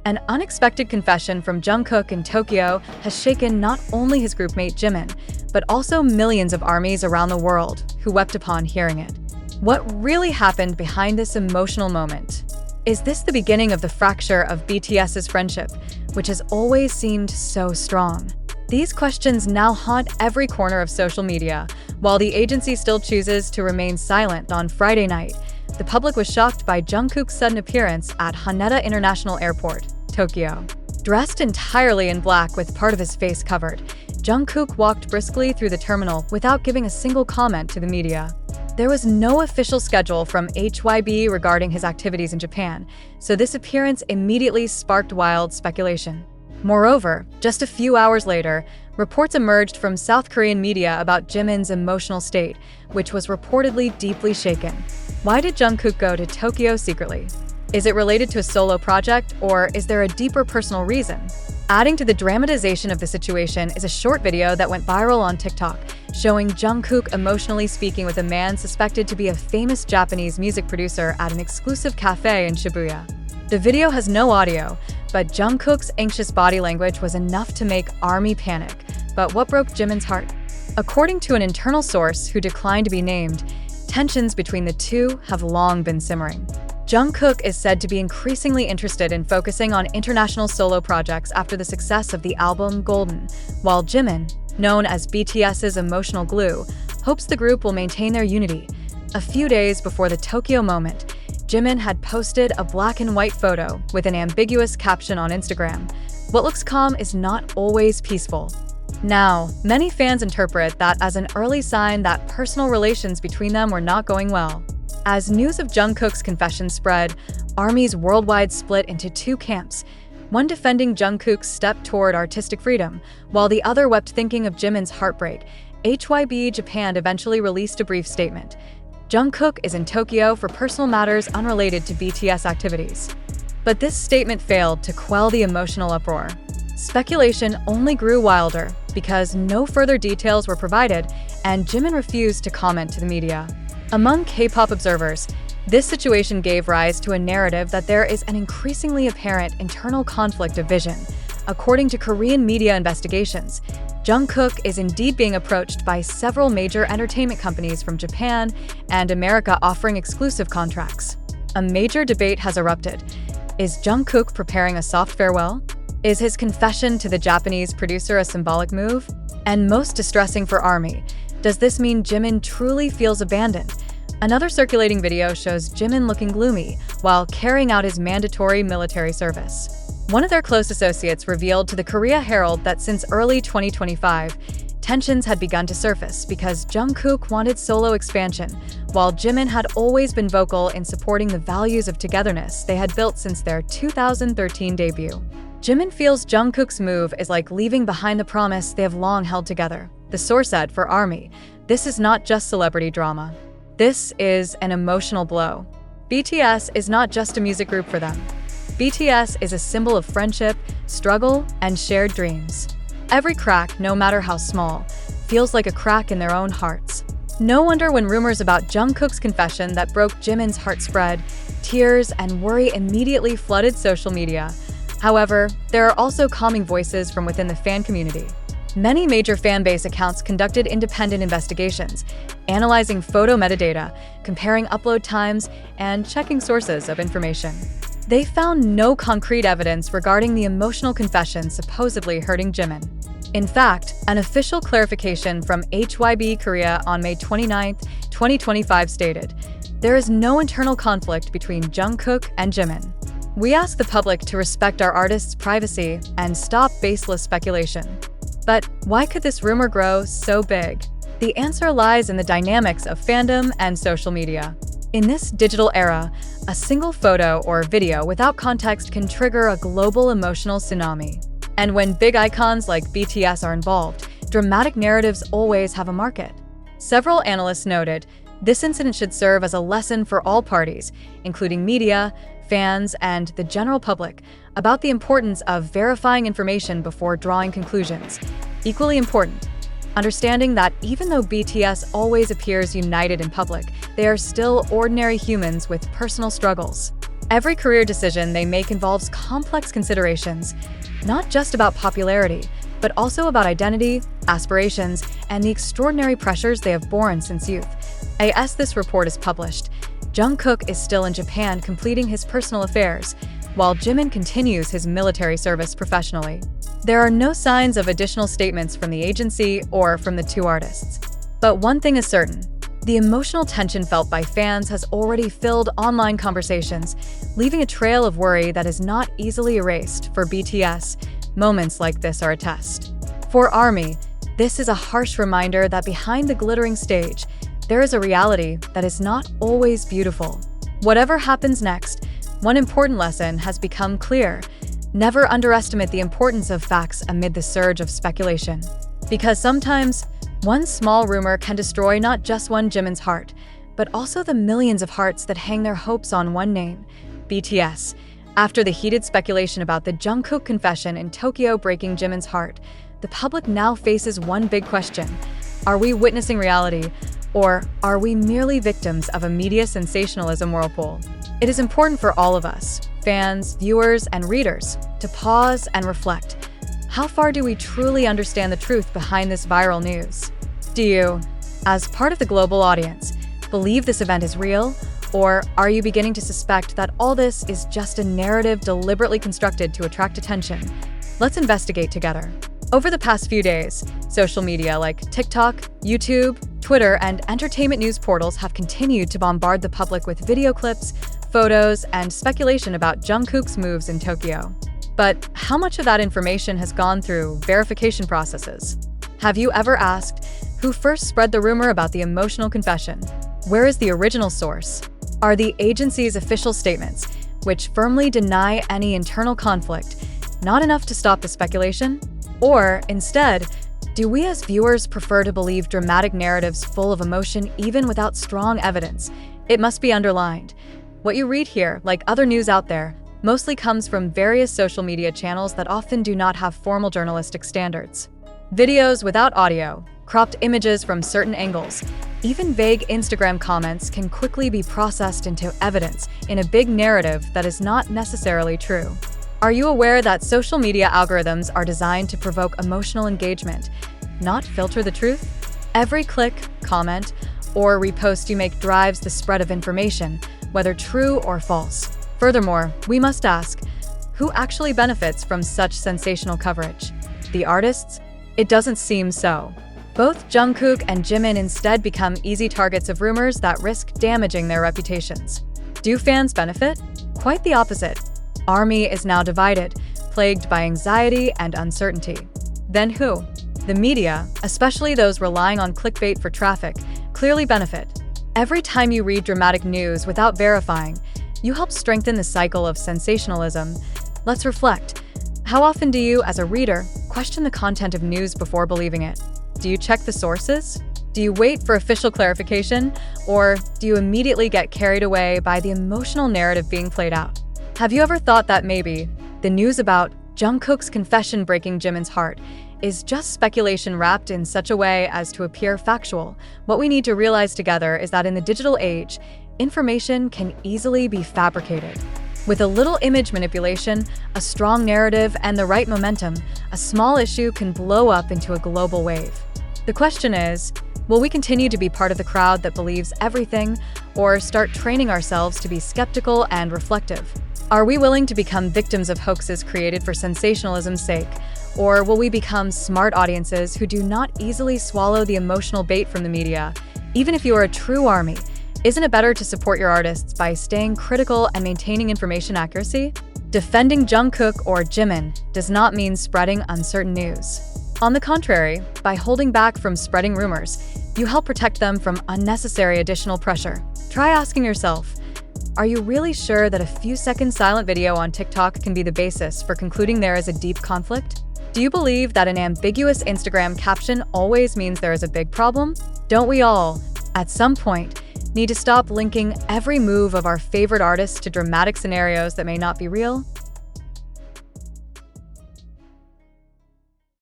An unexpected confession from Jungkook in Tokyo has shaken not only his groupmate Jimin, but also millions of ARMYs around the world who wept upon hearing it. What really happened behind this emotional moment? Is this the beginning of the fracture of BTS's friendship, which has always seemed so strong? These questions now haunt every corner of social media. While the agency still chooses to remain silent on Friday night, the public was shocked by Jungkook's sudden appearance at Haneda International Airport, Tokyo. Dressed entirely in black with part of his face covered, Jungkook walked briskly through the terminal without giving a single comment to the media. There was no official schedule from HYB regarding his activities in Japan, so this appearance immediately sparked wild speculation. Moreover, just a few hours later, reports emerged from South Korean media about Jimin's emotional state, which was reportedly deeply shaken. Why did Jungkook go to Tokyo secretly? Is it related to a solo project, or is there a deeper personal reason? Adding to the dramatization of the situation is a short video that went viral on TikTok, showing Jungkook emotionally speaking with a man suspected to be a famous Japanese music producer at an exclusive cafe in Shibuya. The video has no audio, but Jungkook's anxious body language was enough to make ARMY panic. But what broke Jimin's heart? According to an internal source who declined to be named, tensions between the two have long been simmering. Jungkook is said to be increasingly interested in focusing on international solo projects after the success of the album Golden, while Jimin, known as BTS's emotional glue, hopes the group will maintain their unity. A few days before the Tokyo moment, Jimin had posted a black and white photo with an ambiguous caption on Instagram. What looks calm is not always peaceful. Now, many fans interpret that as an early sign that personal relations between them were not going well. As news of Jungkook's confession spread, ARMYs worldwide split into two camps, one defending Jungkook's step toward artistic freedom, while the other wept thinking of Jimin's heartbreak. HYB Japan eventually released a brief statement. Jungkook is in Tokyo for personal matters unrelated to BTS activities. But this statement failed to quell the emotional uproar. Speculation only grew wilder because no further details were provided, and Jimin refused to comment to the media. Among K-pop observers, this situation gave rise to a narrative that there is an increasingly apparent internal conflict of vision. According to Korean media investigations, Jungkook is indeed being approached by several major entertainment companies from Japan and America offering exclusive contracts. A major debate has erupted. Is Jungkook preparing a soft farewell? Is his confession to the Japanese producer a symbolic move? And most distressing for ARMY, does this mean Jimin truly feels abandoned? Another circulating video shows Jimin looking gloomy while carrying out his mandatory military service. One of their close associates revealed to the Korea Herald that since early 2025, tensions had begun to surface because Jungkook wanted solo expansion, while Jimin had always been vocal in supporting the values of togetherness they had built since their 2013 debut. Jimin feels Jungkook's move is like leaving behind the promise they have long held together. The source said for ARMY, "This is not just celebrity drama. This is an emotional blow. BTS is not just a music group for them. BTS is a symbol of friendship, struggle, and shared dreams. Every crack, no matter how small, feels like a crack in their own hearts." No wonder when rumors about Jungkook's confession that broke Jimin's heart spread, tears and worry immediately flooded social media. However, there are also calming voices from within the fan community. Many major fanbase accounts conducted independent investigations, analyzing photo metadata, comparing upload times, and checking sources of information. They found no concrete evidence regarding the emotional confession supposedly hurting Jimin. In fact, an official clarification from HYB Korea on May 29, 2025 stated, "There is no internal conflict between Jungkook and Jimin. We ask the public to respect our artists' privacy and stop baseless speculation." But why could this rumor grow so big? The answer lies in the dynamics of fandom and social media. In this digital era, a single photo or video without context can trigger a global emotional tsunami. And when big icons like BTS are involved, dramatic narratives always have a market. Several analysts noted, this incident should serve as a lesson for all parties, including media, fans, and the general public, about the importance of verifying information before drawing conclusions. Equally important, understanding that even though BTS always appears united in public, they are still ordinary humans with personal struggles. Every career decision they make involves complex considerations, not just about popularity, but also about identity, aspirations, and the extraordinary pressures they have borne since youth. As this report is published, Jungkook is still in Japan completing his personal affairs, while Jimin continues his military service professionally. There are no signs of additional statements from the agency or from the two artists. But one thing is certain: the emotional tension felt by fans has already filled online conversations, leaving a trail of worry that is not easily erased. For BTS, moments like this are a test. For ARMY, this is a harsh reminder that behind the glittering stage, there is a reality that is not always beautiful. Whatever happens next, one important lesson has become clear: never underestimate the importance of facts amid the surge of speculation. Because sometimes, one small rumor can destroy not just one Jimin's heart, but also the millions of hearts that hang their hopes on one name: BTS. After the heated speculation about the Jungkook confession in Tokyo breaking Jimin's heart, the public now faces one big question: are we witnessing reality, or are we merely victims of a media sensationalism whirlpool? It is important for all of us, fans, viewers, and readers, to pause and reflect. How far do we truly understand the truth behind this viral news? Do you, as part of the global audience, believe this event is real, or are you beginning to suspect that all this is just a narrative deliberately constructed to attract attention? Let's investigate together. Over the past few days, social media like TikTok, YouTube, Twitter, and entertainment news portals have continued to bombard the public with video clips, photos, and speculation about Jungkook's moves in Tokyo. But how much of that information has gone through verification processes? Have you ever asked, who first spread the rumor about the emotional confession? Where is the original source? Are the agency's official statements, which firmly deny any internal conflict, not enough to stop the speculation? Or, instead, do we as viewers prefer to believe dramatic narratives full of emotion even without strong evidence? It must be underlined: what you read here, like other news out there, mostly comes from various social media channels that often do not have formal journalistic standards. Videos without audio, cropped images from certain angles, even vague Instagram comments can quickly be processed into evidence in a big narrative that is not necessarily true. Are you aware that social media algorithms are designed to provoke emotional engagement, not filter the truth? Every click, comment, or repost you make drives the spread of information, whether true or false. Furthermore, we must ask, who actually benefits from such sensational coverage? The artists? It doesn't seem so. Both Jungkook and Jimin instead become easy targets of rumors that risk damaging their reputations. Do fans benefit? Quite the opposite. ARMY is now divided, plagued by anxiety and uncertainty. Then who? The media, especially those relying on clickbait for traffic, clearly benefit. Every time you read dramatic news without verifying, you help strengthen the cycle of sensationalism. Let's reflect. How often do you, as a reader, question the content of news before believing it? Do you check the sources? Do you wait for official clarification? Or do you immediately get carried away by the emotional narrative being played out? Have you ever thought that maybe the news about Jungkook's confession breaking Jimin's heart is just speculation wrapped in such a way as to appear factual? What we need to realize together is that in the digital age, information can easily be fabricated. With a little image manipulation, a strong narrative, and the right momentum, a small issue can blow up into a global wave. The question is, will we continue to be part of the crowd that believes everything, or start training ourselves to be skeptical and reflective? Are we willing to become victims of hoaxes created for sensationalism's sake, or will we become smart audiences who do not easily swallow the emotional bait from the media? Even if you are a true ARMY, isn't it better to support your artists by staying critical and maintaining information accuracy? Defending Jungkook or Jimin does not mean spreading uncertain news. On the contrary, by holding back from spreading rumors, you help protect them from unnecessary additional pressure. Try asking yourself, are you really sure that a few-second silent video on TikTok can be the basis for concluding there is a deep conflict? Do you believe that an ambiguous Instagram caption always means there is a big problem? Don't we all, at some point, need to stop linking every move of our favorite artists to dramatic scenarios that may not be real?